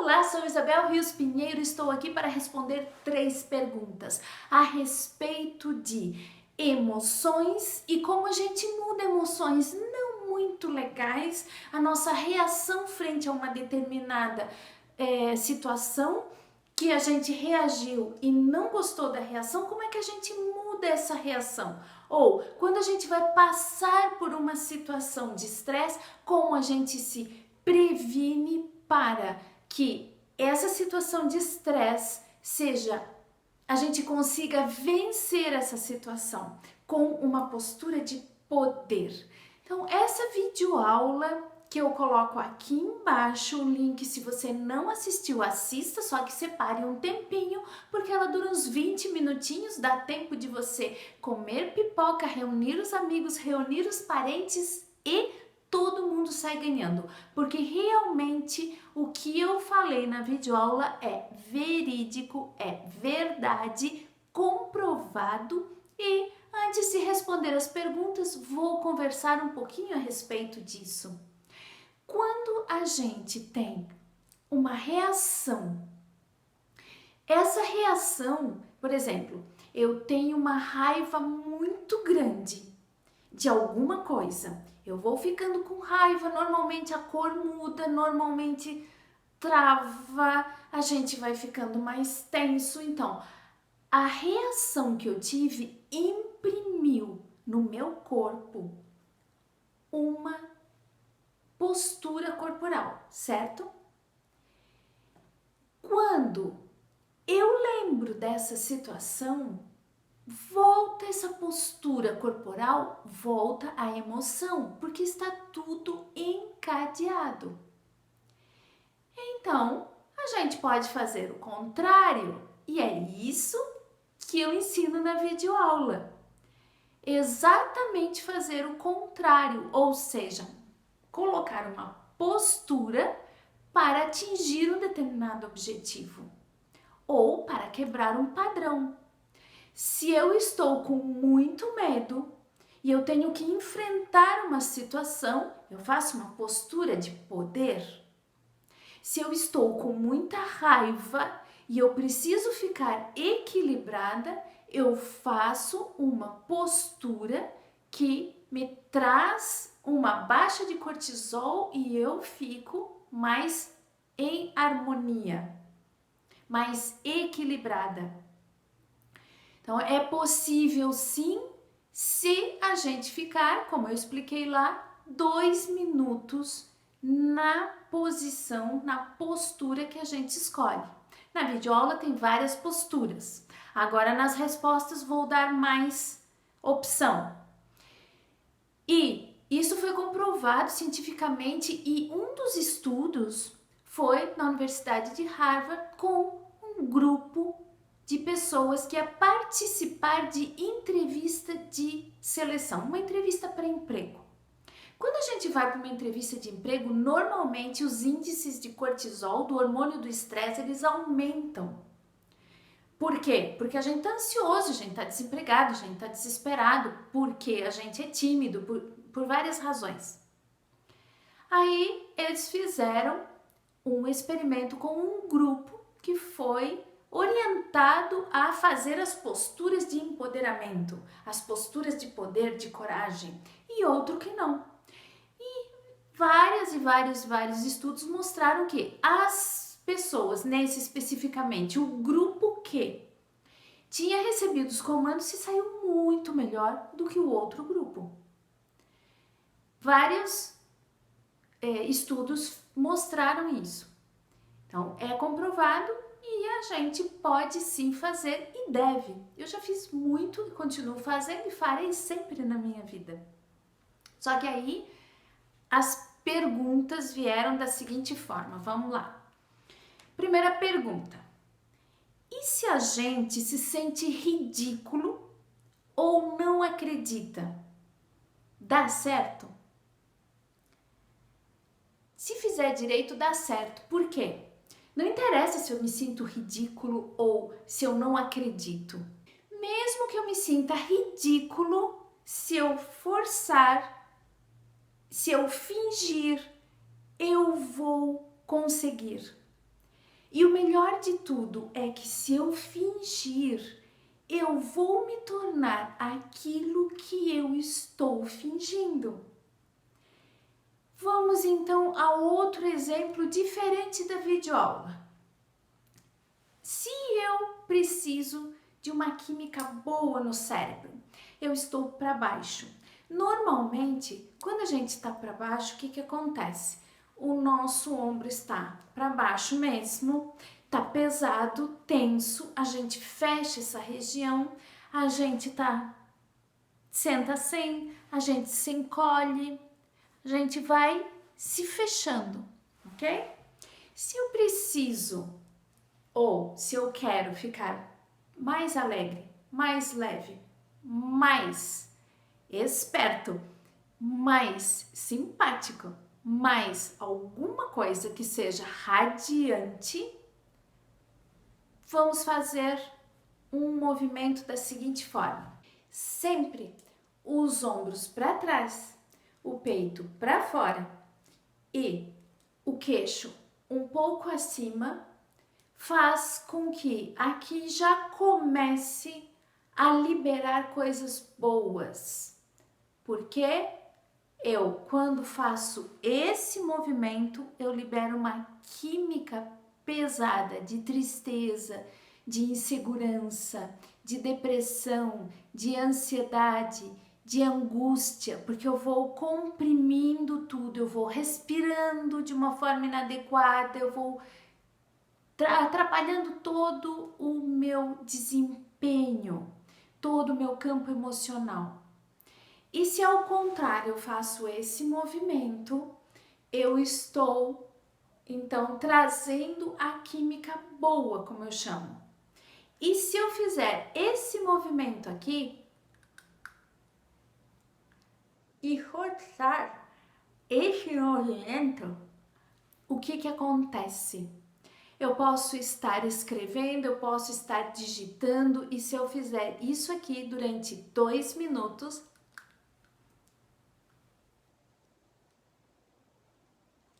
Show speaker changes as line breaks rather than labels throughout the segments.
Olá, sou Isabel Rios Pinheiro, estou aqui para responder 3 perguntas a respeito de emoções e como a gente muda emoções não muito legais, a nossa reação frente a uma determinada situação que a gente reagiu e não gostou da reação, como é que a gente muda essa reação? Ou, quando a gente vai passar por uma situação de estresse, como a gente se previne para que essa situação de estresse a gente consiga vencer essa situação com uma postura de poder. Então, essa videoaula que eu coloco aqui embaixo, o link, se você não assistiu, assista, só que separe um tempinho, porque ela dura uns 20 minutinhos, dá tempo de você comer pipoca, reunir os amigos, reunir os parentes e todo mundo sai ganhando, porque realmente o que eu falei na videoaula é verídico, é verdade, comprovado. E antes de responder as perguntas, vou conversar um pouquinho a respeito disso. Quando a gente tem uma reação, essa reação, por exemplo, eu tenho uma raiva muito grande de alguma coisa, eu vou ficando com raiva, normalmente a cor muda, normalmente trava, a gente vai ficando mais tenso. Então, a reação que eu tive imprimiu no meu corpo uma postura corporal, certo? Quando eu lembro dessa situação, volta essa postura corporal, volta a emoção, porque está tudo encadeado. Então, a gente pode fazer o contrário, e é isso que eu ensino na videoaula. Exatamente fazer o contrário, ou seja, colocar uma postura para atingir um determinado objetivo ou para quebrar um padrão. Se eu estou com muito medo e eu tenho que enfrentar uma situação, eu faço uma postura de poder. Se eu estou com muita raiva e eu preciso ficar equilibrada, eu faço uma postura que me traz uma baixa de cortisol e eu fico mais em harmonia, mais equilibrada. Então, é possível sim, se a gente ficar, como eu expliquei lá, 2 minutos na posição, na postura que a gente escolhe. Na videoaula tem várias posturas. Agora, nas respostas, vou dar mais opção. E isso foi comprovado cientificamente, e um dos estudos foi na Universidade de Harvard com um grupo de pessoas que ia participar de entrevista de seleção, uma entrevista para emprego. Quando a gente vai para uma entrevista de emprego, normalmente os índices de cortisol, do hormônio do estresse, eles aumentam. Por quê? Porque a gente está ansioso, a gente está desempregado, a gente está desesperado, porque a gente é tímido, por várias razões. Aí eles fizeram um experimento com um grupo que foi orientado a fazer as posturas de empoderamento, as posturas de poder, de coragem, e outro que não. E vários estudos mostraram que as pessoas, nesse especificamente, o grupo que tinha recebido os comandos se saiu muito melhor do que o outro grupo. Vários estudos mostraram isso. Então, é comprovado e a gente pode sim fazer e deve. Eu já fiz muito e continuo fazendo e farei sempre na minha vida. Só que aí as perguntas vieram da seguinte forma. Vamos lá. Primeira pergunta. E se a gente se sente ridículo ou não acredita? Dá certo? Se fizer direito, dá certo. Por quê? Não interessa se eu me sinto ridículo ou se eu não acredito. Mesmo que eu me sinta ridículo, se eu forçar, se eu fingir, eu vou conseguir. E o melhor de tudo é que se eu fingir, eu vou me tornar aquilo que eu estou fingindo. Vamos então a outro exemplo diferente da videoaula. Se eu preciso de uma química boa no cérebro, eu estou para baixo. Normalmente, quando a gente está para baixo, o que acontece? O nosso ombro está para baixo mesmo, tá pesado, tenso, a gente fecha essa região, a gente senta assim, a gente se encolhe, a gente vai se fechando, ok? Se eu preciso ou se eu quero ficar mais alegre, mais leve, mais esperto, mais simpático, mais alguma coisa que seja radiante, vamos fazer um movimento da seguinte forma: sempre os ombros para trás, o peito para fora e o queixo um pouco acima, faz com que aqui já comece a liberar coisas boas. Porque quando faço esse movimento, eu libero uma química pesada de tristeza, de insegurança, de depressão, de ansiedade, de angústia, porque eu vou comprimindo tudo, eu vou respirando de uma forma inadequada, eu vou atrapalhando todo o meu desempenho, todo o meu campo emocional. E se ao contrário eu faço esse movimento, eu estou então trazendo a química boa, como eu chamo. E se eu fizer esse movimento aqui e forçar esse movimento, o que acontece? Eu posso estar escrevendo, eu posso estar digitando, e se eu fizer isso aqui durante 2 minutos,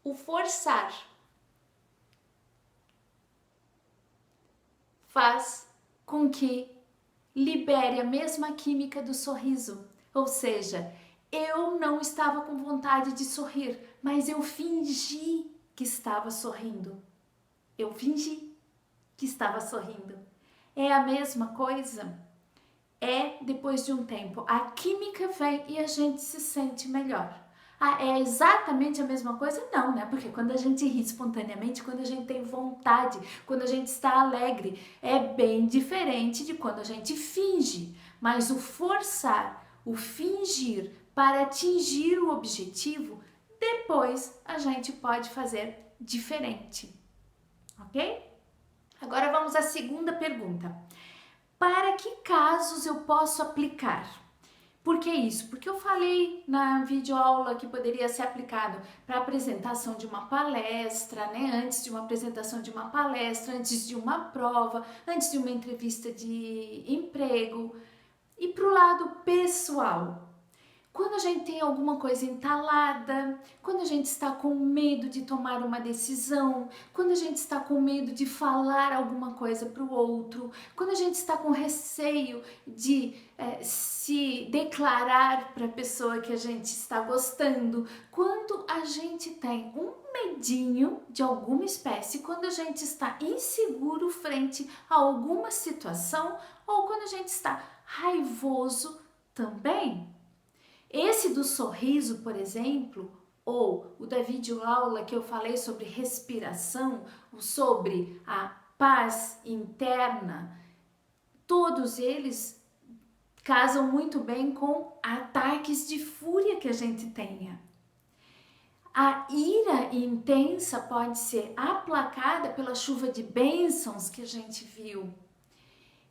o forçar faz com que libere a mesma química do sorriso. Ou seja, eu não estava com vontade de sorrir, mas eu fingi que estava sorrindo. Eu fingi que estava sorrindo. É a mesma coisa? É depois de um tempo. A química vem e a gente se sente melhor. Ah, é exatamente a mesma coisa? Não, né? Porque quando a gente ri espontaneamente, quando a gente tem vontade, quando a gente está alegre, é bem diferente de quando a gente finge. Mas o forçar, o fingir para atingir o objetivo, depois a gente pode fazer diferente. Ok? Agora vamos à segunda pergunta. Para que casos eu posso aplicar? Por que isso? Porque eu falei na videoaula que poderia ser aplicado para apresentação de uma palestra, né? Antes de uma apresentação de uma palestra, antes de uma prova, antes de uma entrevista de emprego. E para o lado pessoal, quando a gente tem alguma coisa entalada, quando a gente está com medo de tomar uma decisão, quando a gente está com medo de falar alguma coisa para o outro, quando a gente está com receio de se declarar para a pessoa que a gente está gostando, quando a gente tem um medinho de alguma espécie, quando a gente está inseguro frente a alguma situação ou quando a gente está raivoso também. Esse do sorriso, por exemplo, ou o da videoaula que eu falei sobre respiração, ou sobre a paz interna, todos eles casam muito bem com ataques de fúria que a gente tenha. A ira intensa pode ser aplacada pela chuva de bênçãos que a gente viu.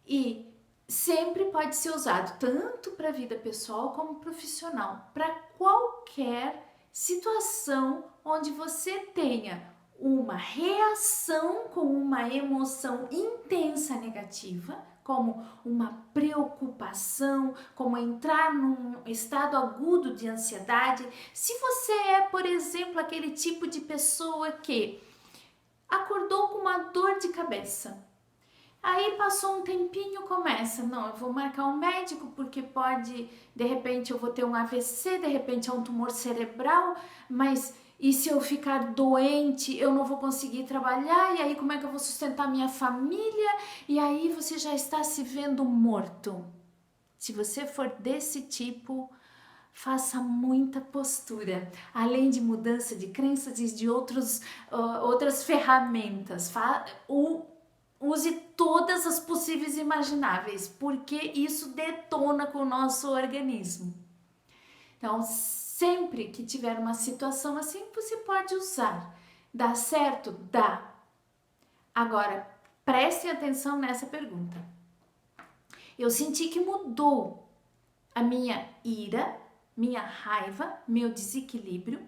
E sempre pode ser usado tanto para a vida pessoal como profissional, para qualquer situação onde você tenha uma reação com uma emoção intensa negativa, como uma preocupação, como entrar num estado agudo de ansiedade. Se você é, por exemplo, aquele tipo de pessoa que acordou com uma uma dor de cabeça. Aí passou um tempinho, começa, não, eu vou marcar um médico porque pode, de repente eu vou ter um AVC, de repente é um tumor cerebral, mas e se eu ficar doente, eu não vou conseguir trabalhar, e aí como é que eu vou sustentar minha família? E aí você já está se vendo morto. Se você for desse tipo, faça muita postura, além de mudança de crenças e de outras ferramentas. Use todas as possíveis e imagináveis, porque isso detona com o nosso organismo. Então, sempre que tiver uma situação assim, você pode usar. Dá certo? Dá. Agora, prestem atenção nessa pergunta. Eu senti que mudou a minha ira, minha raiva, meu desequilíbrio,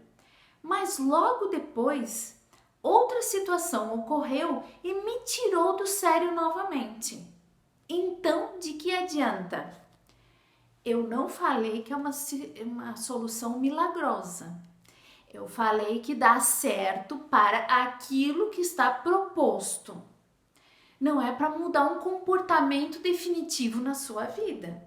mas logo depois outra situação ocorreu e me tirou do sério novamente. Então, de que adianta? Eu não falei que é uma solução milagrosa. Eu falei que dá certo para aquilo que está proposto. Não é para mudar um comportamento definitivo na sua vida.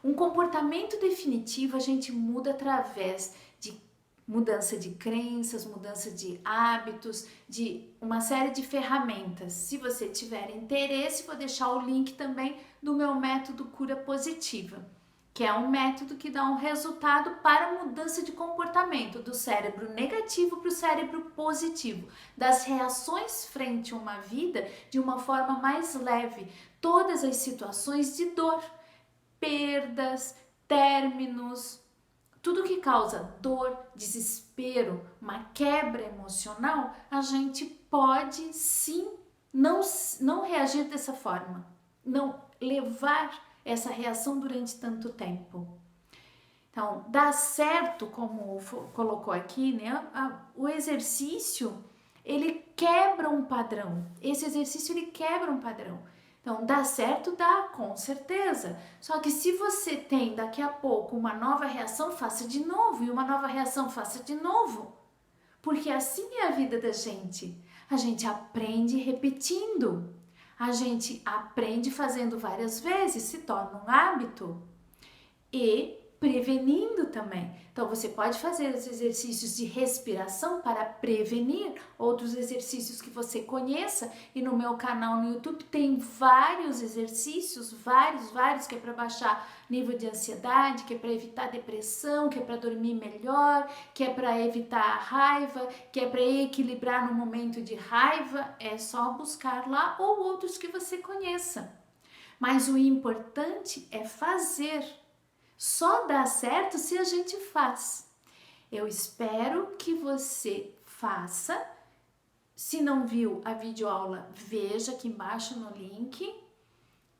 Um comportamento definitivo a gente muda através de mudança de crenças, mudança de hábitos, de uma série de ferramentas. Se você tiver interesse, vou deixar o link também do meu método Cura Positiva, que é um método que dá um resultado para a mudança de comportamento do cérebro negativo para o cérebro positivo, das reações frente a uma vida de uma forma mais leve, todas as situações de dor, perdas, términos, tudo que causa dor, desespero, uma quebra emocional, a gente pode sim não reagir dessa forma, não levar essa reação durante tanto tempo. Então, dá certo, como colocou aqui, né? O exercício, ele quebra um padrão. Esse exercício, ele quebra um padrão. Então, dá certo? Dá, com certeza. Só que se você tem daqui a pouco uma nova reação, faça de novo. E uma nova reação, faça de novo. Porque assim é a vida da gente. A gente aprende repetindo. A gente aprende fazendo várias vezes, se torna um hábito. E prevenindo também. Então, você pode fazer os exercícios de respiração para prevenir, outros exercícios que você conheça, e no meu canal no YouTube tem vários exercícios, vários, que é para baixar nível de ansiedade, que é para evitar depressão, que é para dormir melhor, que é para evitar a raiva, que é para equilibrar no momento de raiva, é só buscar lá, ou outros que você conheça. Mas o importante é fazer. Só dá certo se a gente faz. Eu espero que você faça. Se não viu a videoaula, veja aqui embaixo no link.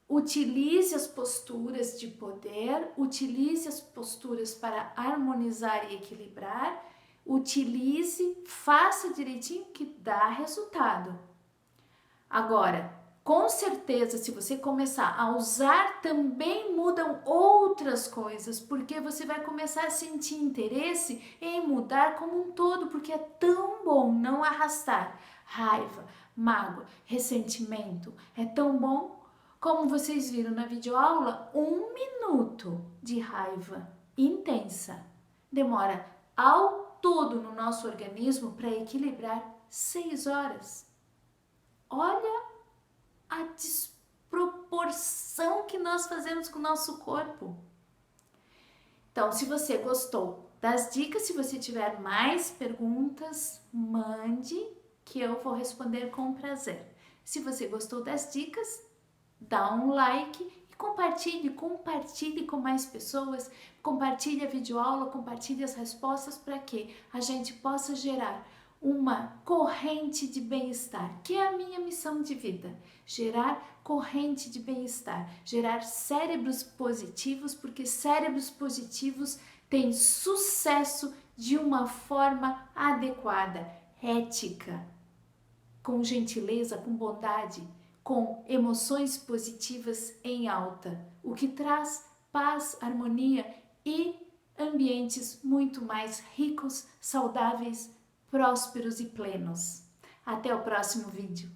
Utilize as posturas de poder, utilize as posturas para harmonizar e equilibrar. Utilize, faça direitinho que dá resultado. Agora, com certeza, se você começar a usar, também mudam outras coisas, porque você vai começar a sentir interesse em mudar como um todo, porque é tão bom não arrastar raiva, mágoa, ressentimento. É tão bom, como vocês viram na videoaula, 1 minuto de raiva intensa demora ao todo no nosso organismo para equilibrar 6 horas. Olha a desproporção que nós fazemos com o nosso corpo. Então, se você gostou das dicas, se você tiver mais perguntas, mande que eu vou responder com prazer. Se você gostou das dicas, dá um like e compartilhe com mais pessoas, compartilhe a videoaula, compartilhe as respostas para que a gente possa gerar uma corrente de bem-estar, que é a minha missão de vida, gerar corrente de bem-estar, gerar cérebros positivos, porque cérebros positivos têm sucesso de uma forma adequada, ética, com gentileza, com bondade, com emoções positivas em alta, o que traz paz, harmonia e ambientes muito mais ricos, saudáveis, prósperos e plenos. Até o próximo vídeo.